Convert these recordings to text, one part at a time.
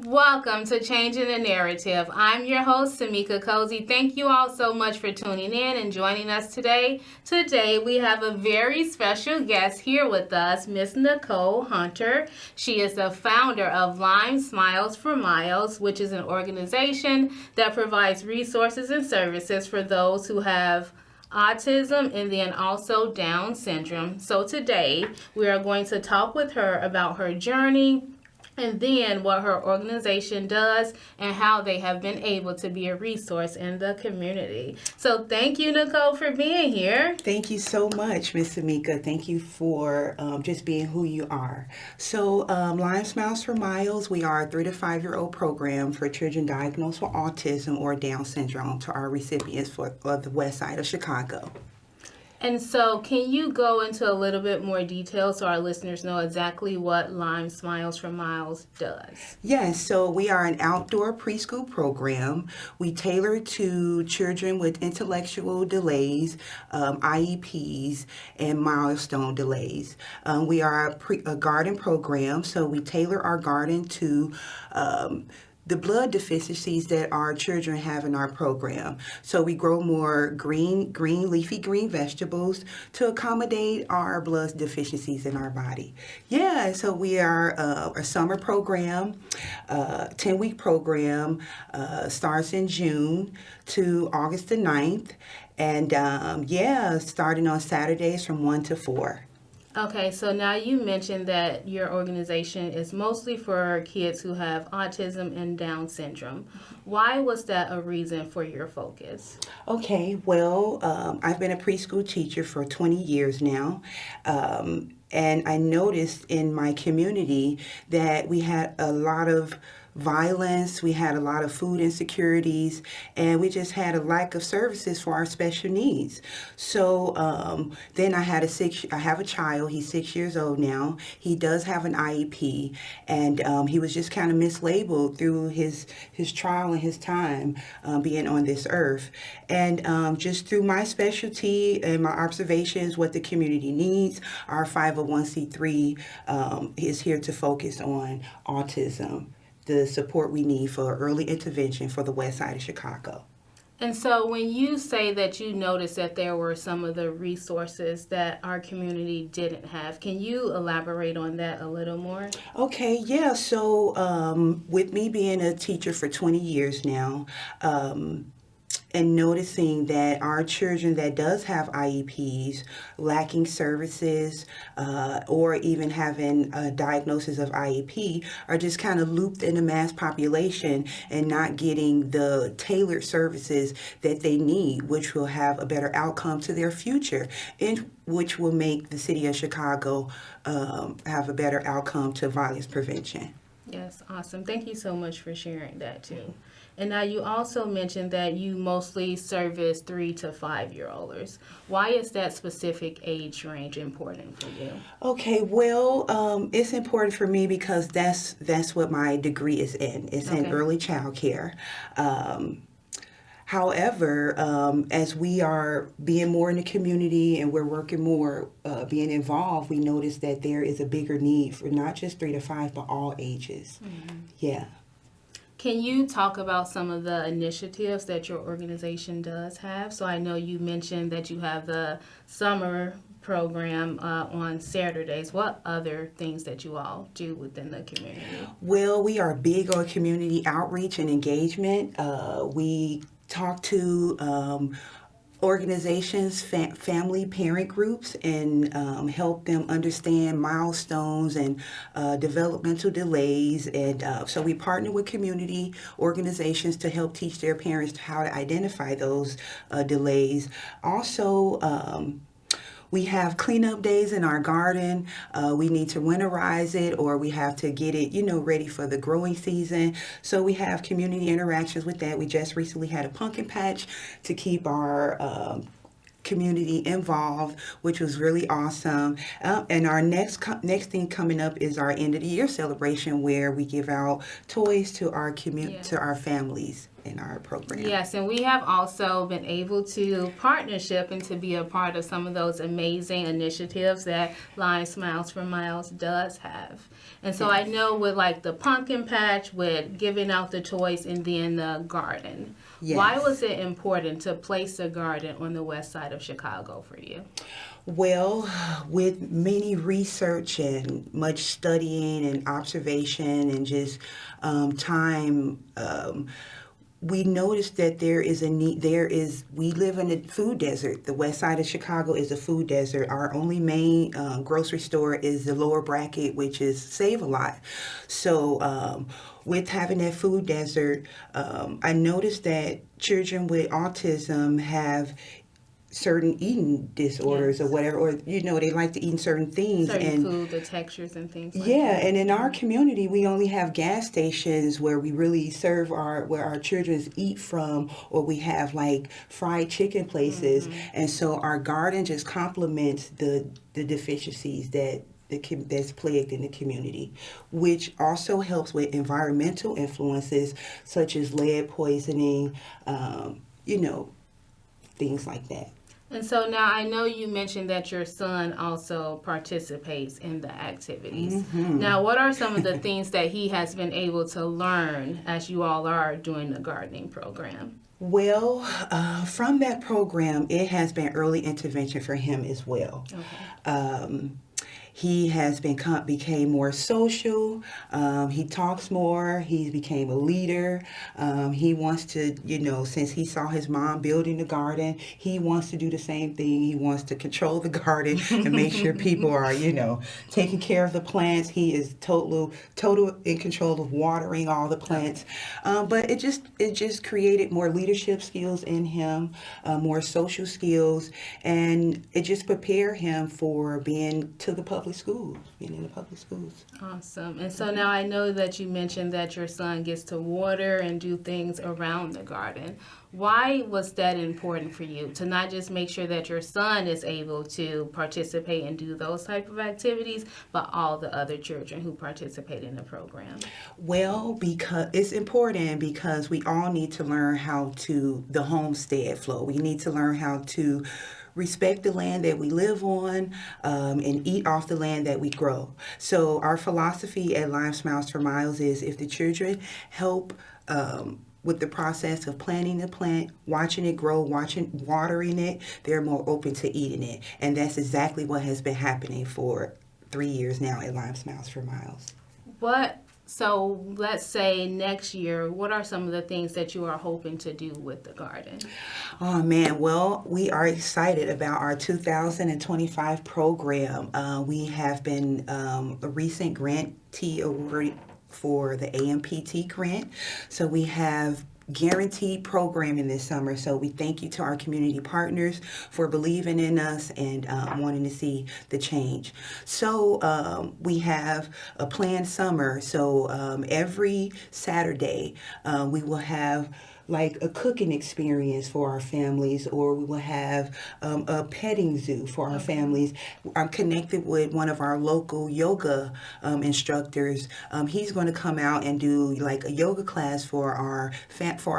Welcome to Changing the Narrative. I'm your host, Sammika Cosey. Thank you all so much for tuning in and joining us today. Today, we have a very special guest here with us, Miss Nicole Hunter. She is the founder of Lime Smiles for Miles, which is an organization that provides resources and services for those who have autism and then also Down syndrome. So today, we are going to talk with her about her journey, and then what her organization does and how they have been able to be a resource in the community. So thank you, Nicole, for being here. Thank you so much, Miss Sammika. Thank you for just being who you are. So Lime Smiles for Miles, we are a 3 to 5 year old program for children diagnosed with autism or Down syndrome to our recipients for the west side of Chicago. And so can you go into a little bit more detail so our listeners know exactly what Lime Smiles for Miles does? Yes, so we are an outdoor preschool program. We tailor to children with intellectual delays, IEPs, and milestone delays. We are a garden program, so we tailor our garden to the blood deficiencies that our children have in our program. So we grow more leafy green vegetables to accommodate our blood deficiencies in our body. Yeah, so we are a summer program, 10-week program, starts in June to August the 9th. And starting on Saturdays from 1 to 4. Okay, so now you mentioned that your organization is mostly for kids who have autism and Down syndrome. Why was that a reason for your focus? Okay, well, I've been a preschool teacher for 20 years now. And I noticed in my community that we had a lot of violence, we had a lot of food insecurities, and we just had a lack of services for our special needs. So then I have a child, he's 6 years old now. He does have an IEP, and he was just kind of mislabeled through his trial and his time being on this earth. And just through my specialty and my observations, what the community needs, our 501c3 is here to focus on autism, the support we need for early intervention for the west side of Chicago. And so when you say that you noticed that there were some of the resources that our community didn't have, can you elaborate on that a little more? Okay, yeah. So with me being a teacher for 20 years now, and noticing that our children that does have IEPs lacking services or even having a diagnosis of IEP are just kind of looped in the mass population and not getting the tailored services that they need, which will have a better outcome to their future and which will make the city of Chicago have a better outcome to violence prevention. Yes, awesome. Thank you so much for sharing that too. And now you also mentioned that you mostly service 3 to 5 year olds. Why is that specific age range important for you? Okay, well, it's important for me because that's what my degree is in. It's in early child care. However, as we are being more in the community and we're working more, being involved, we notice that there is a bigger need for not just 3 to 5, but all ages. Mm-hmm. Yeah. Can you talk about some of the initiatives that your organization does have? So I know you mentioned that you have the summer program on Saturdays. What other things that you all do within the community? Well, we are big on community outreach and engagement. We talk to organizations, family, parent groups, and help them understand milestones and developmental delays. And so we partner with community organizations to help teach their parents how to identify those delays. Also, we have cleanup days in our garden. We need to winterize it, or we have to get it, ready for the growing season. So we have community interactions with that. We just recently had a pumpkin patch to keep our community involved, which was really awesome. And our next thing coming up is our end of the year celebration, where we give out toys to our to our families. in our program. Yes, and we have also been able to partnership and to be a part of some of those amazing initiatives that Lions Smiles for Miles does have. And so I know with like the pumpkin patch, with giving out the toys, and then the garden. Yes. Why was it important to place a garden on the west side of Chicago for you? Well, with many research and much studying and observation and just time, we noticed that there is a need. We live in a food desert. The west side of Chicago is a food desert. Our only main grocery store is the lower bracket, which is Save-A-Lot. So with having that food desert, I noticed that children with autism have certain eating disorders, yes, or whatever, or they like to eat certain things, certain food, the textures and things like yeah, that. And in our community we only have gas stations where we really serve where our children eat from, or we have like fried chicken places, and so our garden just complements the deficiencies that's plagued in the community, which also helps with environmental influences such as lead poisoning, things like that. And so now I know you mentioned that your son also participates in the activities. Mm-hmm. Now, what are some of the things that he has been able to learn as you all are doing the gardening program? Well, from that program, it has been early intervention for him as well. Okay. He has became more social. He talks more. He became a leader. He wants to, since he saw his mom building the garden, he wants to do the same thing. He wants to control the garden and make sure people are, taking care of the plants. He is total in control of watering all the plants. But it just created more leadership skills in him, more social skills, and it just prepared him for being in the public schools. Awesome. And so now I know that you mentioned that your son gets to water and do things around the garden. Why was that important for you, to not just make sure that your son is able to participate and do those type of activities, but all the other children who participate in the program? Well, because it's important, because we all need to learn the homestead flow. We need to learn how to respect the land that we live on, and eat off the land that we grow. So our philosophy at Live Smiles for Miles is, if the children help with the process of planting the plant, watching it grow, watering it, they're more open to eating it. And that's exactly what has been happening for 3 years now at Live Smiles for Miles. So let's say next year, what are some of the things that you are hoping to do with the garden? Oh, man. Well, we are excited about our 2025 program. We have been a recent grantee awarded for the AMPT grant. So we have guaranteed programming this summer. So we thank you to our community partners for believing in us and wanting to see the change. So we have a planned summer. So every Saturday we will have like a cooking experience for our families, or we will have a petting zoo for our families. I'm connected with one of our local yoga instructors. He's going to come out and do like a yoga class for our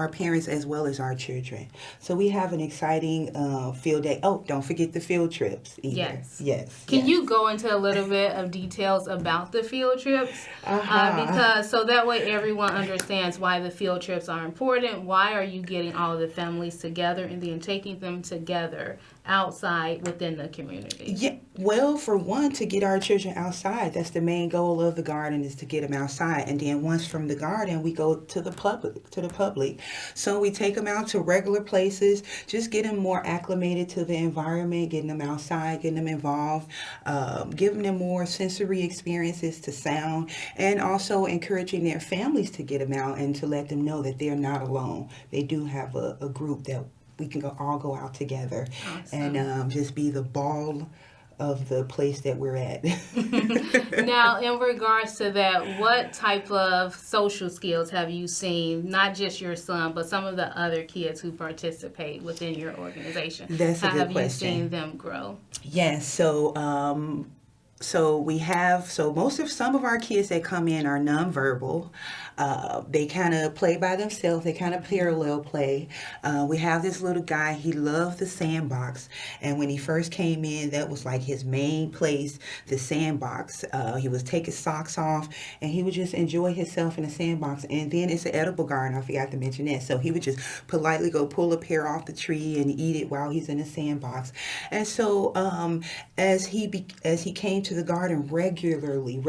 parents as well as our children. So we have an exciting field day. Oh, don't forget the field trips either. Yes. Can you go into a little bit of details about the field trips? Because so that way everyone understands why the field trips are important. Why are you getting all of the families together and then taking them together outside within the community? Yeah, well, for one, to get our children outside. That's the main goal of the garden, is to get them outside. And then once from the garden, we go to the public. So we take them out to regular places, just get them more acclimated to the environment, getting them outside, getting them involved, giving them more sensory experiences to sound, and also encouraging their families to get them out and to let them know that they're not alone. They do have a group that we can all go out together. Awesome. And just be the ball of the place that we're at. Now, in regards to that, what type of social skills have you seen, not just your son, but some of the other kids who participate within your organization? That's a good question. How have you seen them grow? Yes, so some of our kids that come in are nonverbal. They kind of play by themselves. They kind of parallel play. We have this little guy. He loved the sandbox. And when he first came in, that was like his main place, the sandbox. He would take his socks off and he would just enjoy himself in the sandbox. And then it's an edible garden. I forgot to mention that. So he would just politely go pull a pear off the tree and eat it while he's in the sandbox. And so as he came to the garden regularly,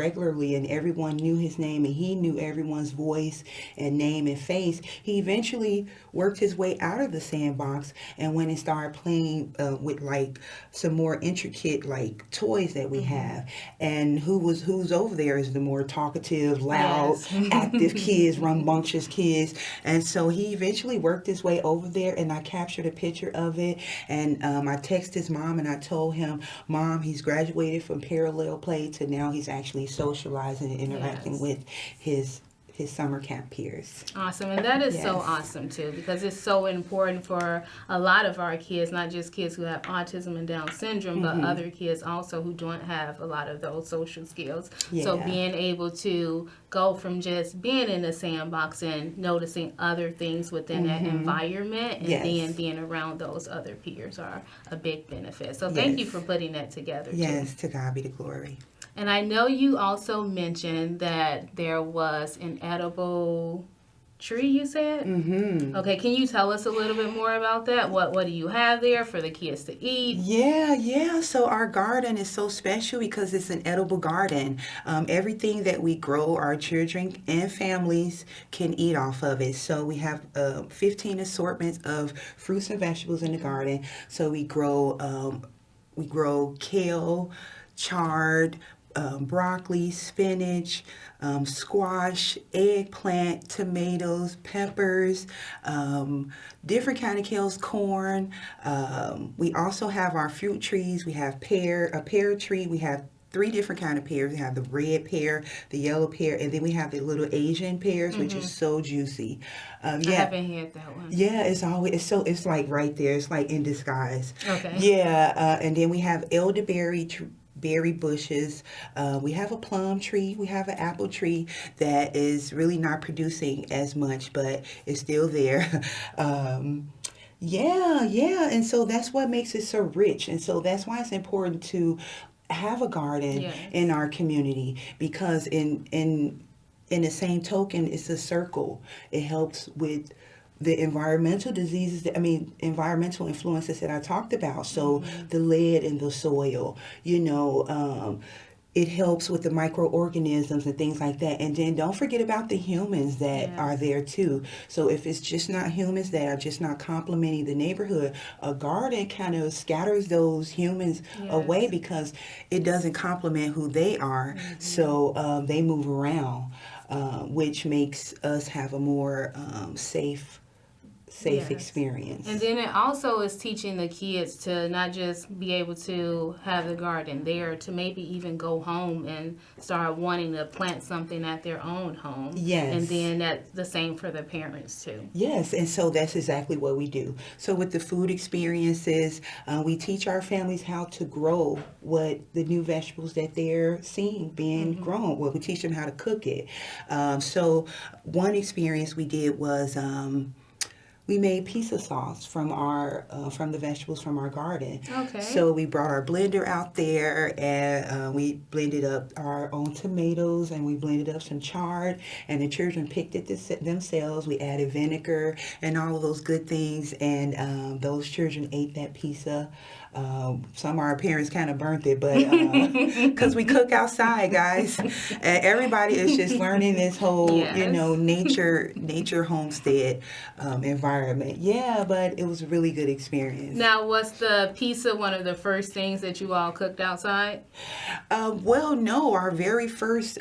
and everyone knew his name and he knew everyone's voice and name and face, he eventually worked his way out of the sandbox and went and started playing with like some more intricate like toys that we have. And who's over there is the more talkative, loud, active kids, rambunctious kids. And so he eventually worked his way over there, and I captured a picture of it. And I texted his mom and I told him, Mom, he's graduated from parallel play to now he's actually socializing and interacting with his summer camp peers. Awesome. And that is so awesome too, because it's so important for a lot of our kids, not just kids who have autism and Down syndrome, but other kids also who don't have a lot of those social skills. So being able to go from just being in the sandbox and noticing other things within that environment and then being around those other peers are a big benefit. So thank you for putting that together too. To God be the glory. And I know you also mentioned that there was an edible tree, you said? Okay, can you tell us a little bit more about that? What do you have there for the kids to eat? Yeah. So our garden is so special because it's an edible garden. Everything that we grow, our children and families can eat off of it. So we have 15 assortments of fruits and vegetables in the garden. So we grow kale, chard, broccoli, spinach, squash, eggplant, tomatoes, peppers, different kind of kales, corn. We also have our fruit trees. We have a pear tree. We have 3 different kind of pears. We have the red pear, the yellow pear, and then we have the little Asian pears, which is so juicy. I haven't had that one. Yeah, it's like right there. It's like in disguise. Okay. Yeah, and then we have elderberry berry bushes. We have a plum tree. We have an apple tree that is really not producing as much, but it's still there. And so that's what makes it so rich. And so that's why it's important to have a garden in our community, because in the same token, it's a circle. It helps with the environmental diseases, environmental influences that I talked about. So the lead in the soil, it helps with the microorganisms and things like that. And then don't forget about the humans that are there too. So if it's just not humans that are just not complementing the neighborhood, a garden kind of scatters those humans away because it doesn't complement who they are. So they move around, which makes us have a more safe experience. And then it also is teaching the kids to not just be able to have the garden there, to maybe even go home and start wanting to plant something at their own home. Yes. And then that's the same for the parents too. Yes, and so that's exactly what we do. So with the food experiences, we teach our families how to grow what the new vegetables that they're seeing being grown. Well, we teach them how to cook it. So one experience we did was we made pizza sauce from the vegetables from our garden. Okay. So we brought our blender out there and we blended up our own tomatoes and we blended up some chard, and the children picked it themselves. We added vinegar and all of those good things, and those children ate that pizza. Some of our parents kind of burnt it, but because we cook outside, guys, and everybody is just learning this whole nature homestead environment. Yeah, but it was a really good experience. Now, was the pizza one of the first things that you all cooked outside? Well, no. Our very first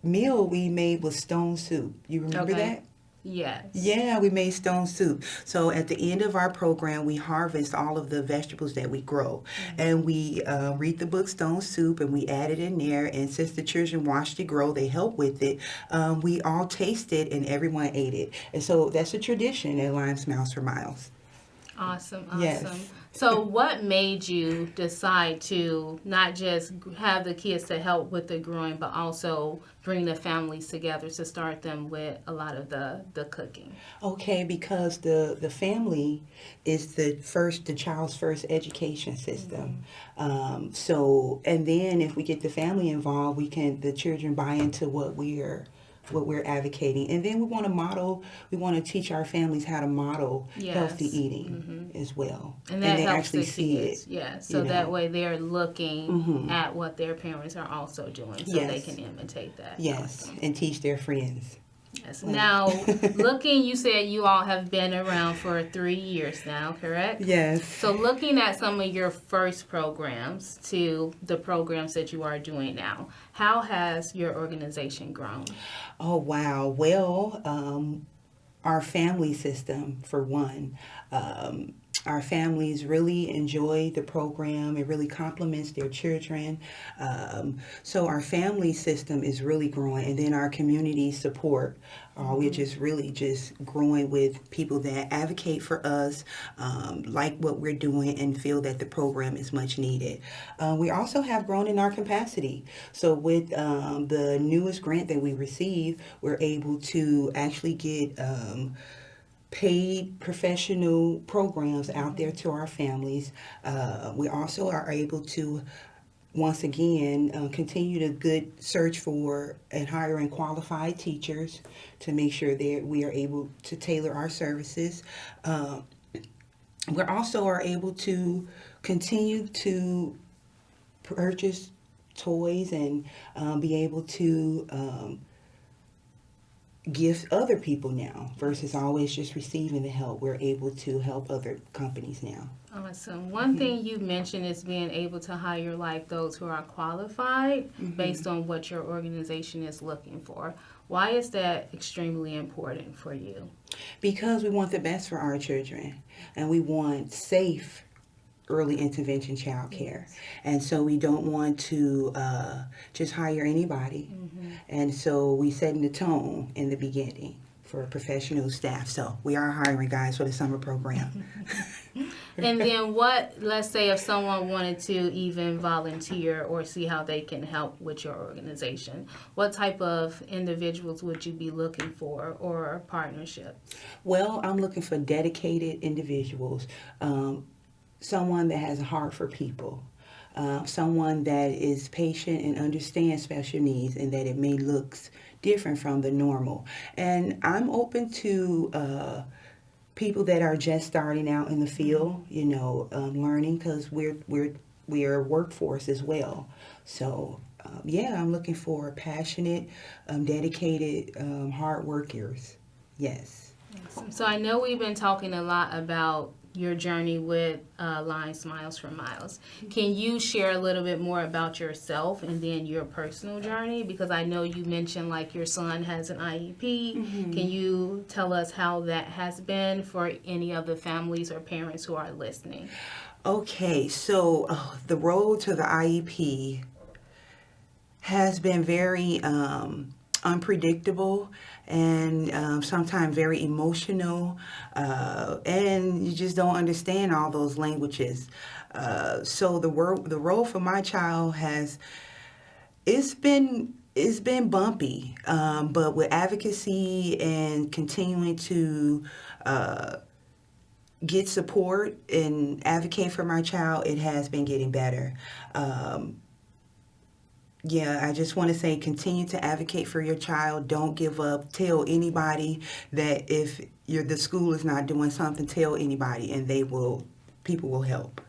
meal we made was stone soup. You remember that? Yes. Yeah, we made stone soup. So at the end of our program, we harvest all of the vegetables that we grow. And we read the book Stone Soup, and we add it in there. And since the children watched it grow, they help with it. We all tasted and everyone ate it. And so that's a tradition at Lime Smiles for Miles. Awesome, Yes. awesome. So, what made you decide to not just have the kids to help with the growing, but also bring the families together to start them with a lot of the cooking? Okay, because the family is the child's first education system. So, and then if we get the family involved, the children buy into what we're advocating. And then we want to teach our families how to model healthy Yes. eating as well. And that they helps actually the see kids. it. Yeah. So that way they're looking at what their parents are also doing so they Yes. can imitate that. Yes, Awesome. and teach their friends. Yes. Like- Now, you said you all have been around for 3 years now, correct? Yes. So looking at some of your first programs to the programs that you are doing now, how has your organization grown? Oh, wow. Well, our family system, for one. Our families really enjoy the program. It really complements their children. So our family system is really growing. And then our community support, we're just really just growing with people that advocate for us, like what we're doing, and feel that the program is much needed. We also have grown in our capacity. So with the newest grant that we received, we're able to actually get paid professional programs out there to our families. We also are able to, once again, continue the good search for and hiring qualified teachers to make sure that we are able to tailor our services. We also are able to continue to purchase toys and be able to give other people now versus always just receiving the help. We're able to help other companies now. Awesome. One thing you mentioned is being able to hire like those who are qualified based on what your organization is looking for. Why is that extremely important for you? Because we want the best for our children, and we want safe early intervention child care. And so we don't want to just hire anybody. And so we setting the tone in the beginning for professional staff. So we are hiring guys for the summer program. And then let's say if someone wanted to even volunteer or see how they can help with your organization, what type of individuals would you be looking for or partnerships? Well, I'm looking for dedicated individuals, someone that has a heart for people, someone that is patient and understands special needs, and that it may looks different from the normal. And I'm open to people that are just starting out in the field, learning, because we are workforce as well. So I'm looking for passionate, dedicated, hard workers. Yes. So I know we've been talking a lot about your journey with Line Smiles for Miles. Can you share a little bit more about yourself and then your personal journey? Because I know you mentioned like your son has an IEP. Can you tell us how that has been for any of the families or parents who are listening? Okay, so the road to the IEP has been very unpredictable and sometimes very emotional, and you just don't understand all those languages. So the role for my child it's been bumpy, but with advocacy and continuing to get support and advocate for my child, it has been getting better. I just want to say, continue to advocate for your child. Don't give up. Tell anybody that if the school is not doing something, tell anybody, and people will help.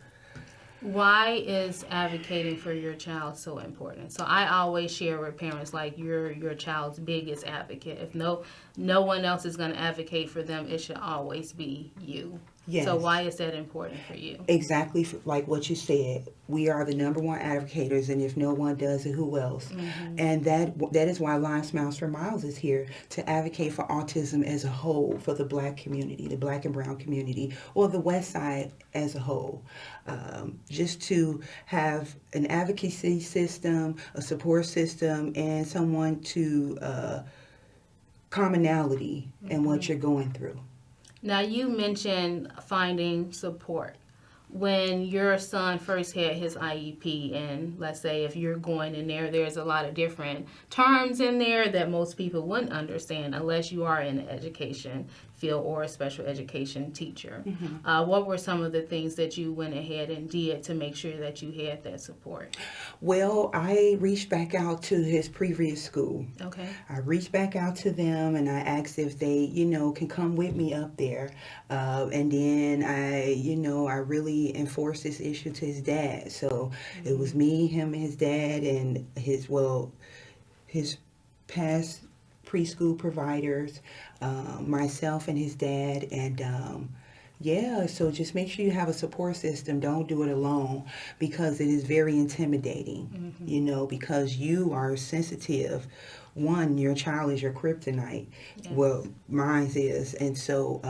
Why is advocating for your child so important? So I always share with parents like you're your child's biggest advocate. If no one else is going to advocate for them, it should always be you. Yes. So why is that important for you? Exactly like what you said. We are the number one advocators, and if no one does it, who else? And that is why Line Smiles for Miles is here, to advocate for autism as a whole, for the Black community, the Black and brown community, or the West Side as a whole. Just to have an advocacy system, a support system, and someone to commonality in what you're going through. Now, you mentioned finding support. When your son first had his IEP, and let's say if you're going in there, there's a lot of different terms in there that most people wouldn't understand unless you are in the education field or a special education teacher. What were some of the things that you went ahead and did to make sure that you had that support? Well, I reached back out to his previous school. Okay. I reached back out to them and I asked if they, can come with me up there. And then I really enforced this issue to his dad. So it was me, him, and his dad, and his past preschool providers, myself and his dad, and so just make sure you have a support system. Don't do it alone because it is very intimidating, because you are sensitive. One, your child is your kryptonite. Yes. Well, mine is. And so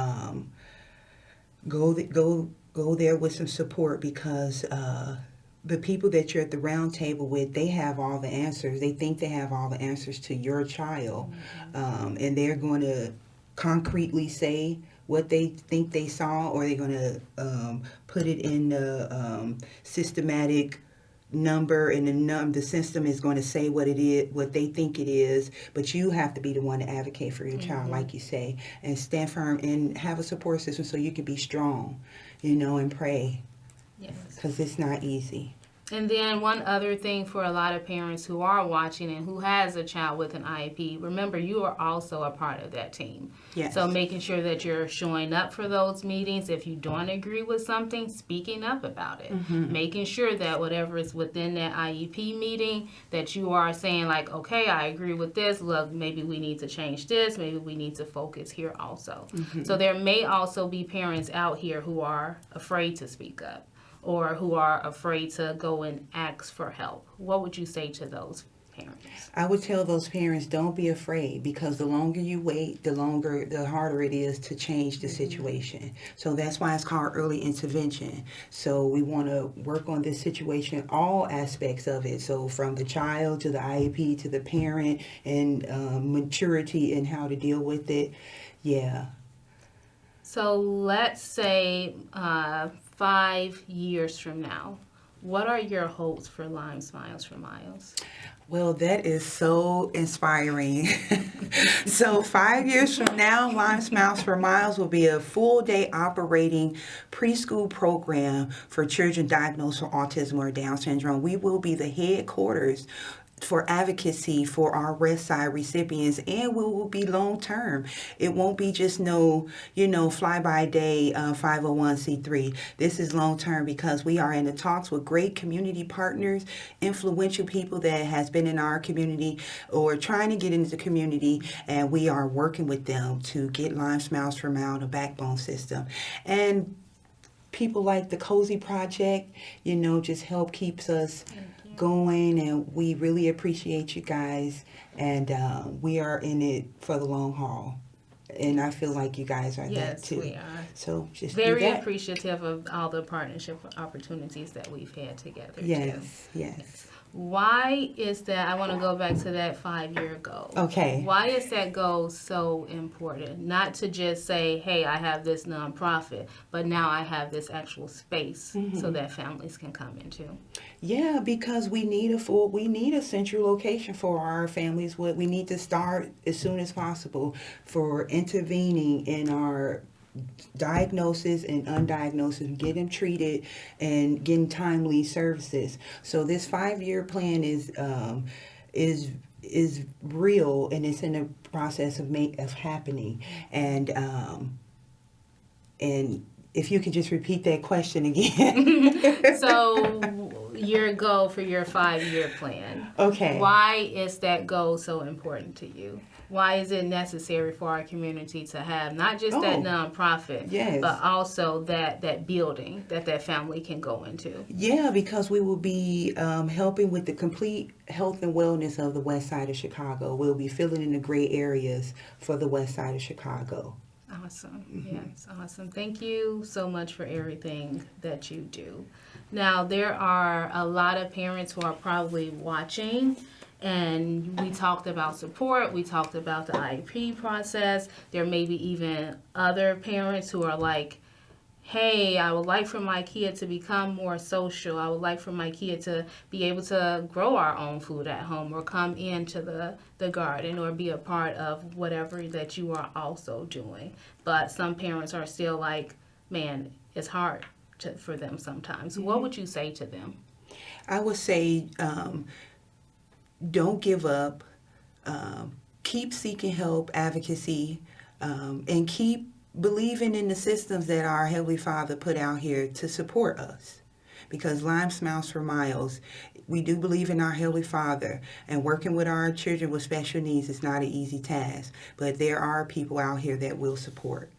go there with some support because the people that you're at the round table with, they have all the answers. They think they have all the answers to your child. And they're going to concretely say what they think they saw, or they're going to put it in the systematic number, and the system is going to say what it is, what they think it is. But you have to be the one to advocate for your child, like you say, and stand firm and have a support system so you can be strong, and pray. Yes. Because it's not easy. And then one other thing for a lot of parents who are watching and who has a child with an IEP, remember you are also a part of that team. Yes. So making sure that you're showing up for those meetings. If you don't agree with something, speaking up about it. Making sure that whatever is within that IEP meeting, that you are saying like, okay, I agree with this. Look, maybe we need to change this. Maybe we need to focus here also. So there may also be parents out here who are afraid to speak up, or who are afraid to go and ask for help. What would you say to those parents? I would tell those parents, don't be afraid, because the longer you wait, the harder it is to change the situation. So that's why it's called early intervention. So we want to work on this situation, all aspects of it. So from the child to the IEP to the parent, and maturity and how to deal with it. Yeah. So let's say 5 years from now, what are your hopes for Lime Smiles for Miles? Well, that is so inspiring. So 5 years from now, Lime Smiles for Miles will be a full-day operating preschool program for children diagnosed with autism or Down syndrome. We will be the headquarters for advocacy for our West Side recipients, and we will be long term. It won't be just fly by day 501c3. This is long term because we are in the talks with great community partners, influential people that has been in our community or trying to get into the community, and we are working with them to get Lime Smiles for Miles, a backbone system. And people like the Cosey Project, just help keeps us going, and we really appreciate you guys, and we are in it for the long haul, and I feel like you guys are that too. Yes, we are. So just very appreciative of all the partnership opportunities that we've had together. Yes. Why is that? I want to go back to that 5-year goal. Okay. Why is that goal so important? Not to just say, hey, I have this nonprofit, but now I have this actual space so that families can come into. Yeah, because we need a central location for our families. We need to start as soon as possible for intervening in our diagnosis and undiagnosed, get them treated and getting timely services. So this 5-year plan is real, and it's in the process of happening. And if you could just repeat that question again. So your goal for your 5-year plan. Okay. Why is that goal so important to you? Why is it necessary for our community to have not just that nonprofit, but also that building that family can go into? Yeah, because we will be helping with the complete health and wellness of the West Side of Chicago. We'll be filling in the gray areas for the West Side of Chicago. Awesome. Yes, awesome. Thank you so much for everything that you do. Now, there are a lot of parents who are probably watching, And we talked about support, we talked about the IEP process. There may be even other parents who are like, hey, I would like for my kid to become more social. I would like for my kid to be able to grow our own food at home or come into the garden or be a part of whatever that you are also doing. But some parents are still like, man, it's hard for them sometimes. Mm-hmm. What would you say to them? I would say don't give up. Keep seeking help, advocacy, and keep believing in the systems that our Heavenly Father put out here to support us. Because Lime Smiles for Miles, we do believe in our Heavenly Father, and working with our children with special needs is not an easy task, but there are people out here that will support.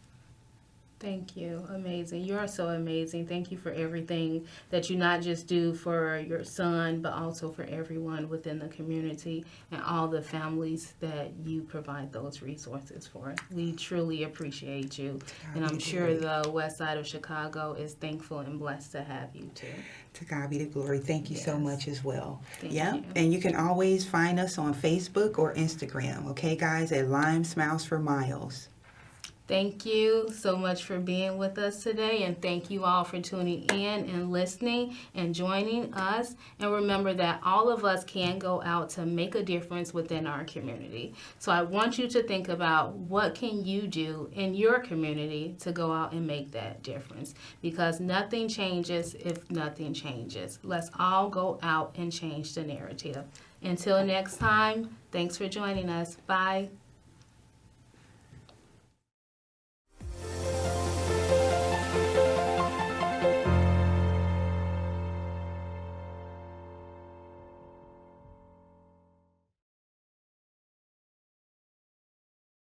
Thank you. Amazing. You are so amazing. Thank you for everything that you not just do for your son, but also for everyone within the community and all the families that you provide those resources for. We truly appreciate you. And I'm sure the West Side of Chicago is thankful and blessed to have you too. To God be the glory. Thank you so much as well. Thank you. And you can always find us on Facebook or Instagram, okay, guys, at Lime Smiles for Miles. Thank you so much for being with us today, and thank you all for tuning in and listening and joining us. And remember that all of us can go out to make a difference within our community. So I want you to think about what can you do in your community to go out and make that difference, because nothing changes if nothing changes. Let's all go out and change the narrative. Until next time, thanks for joining us. Bye.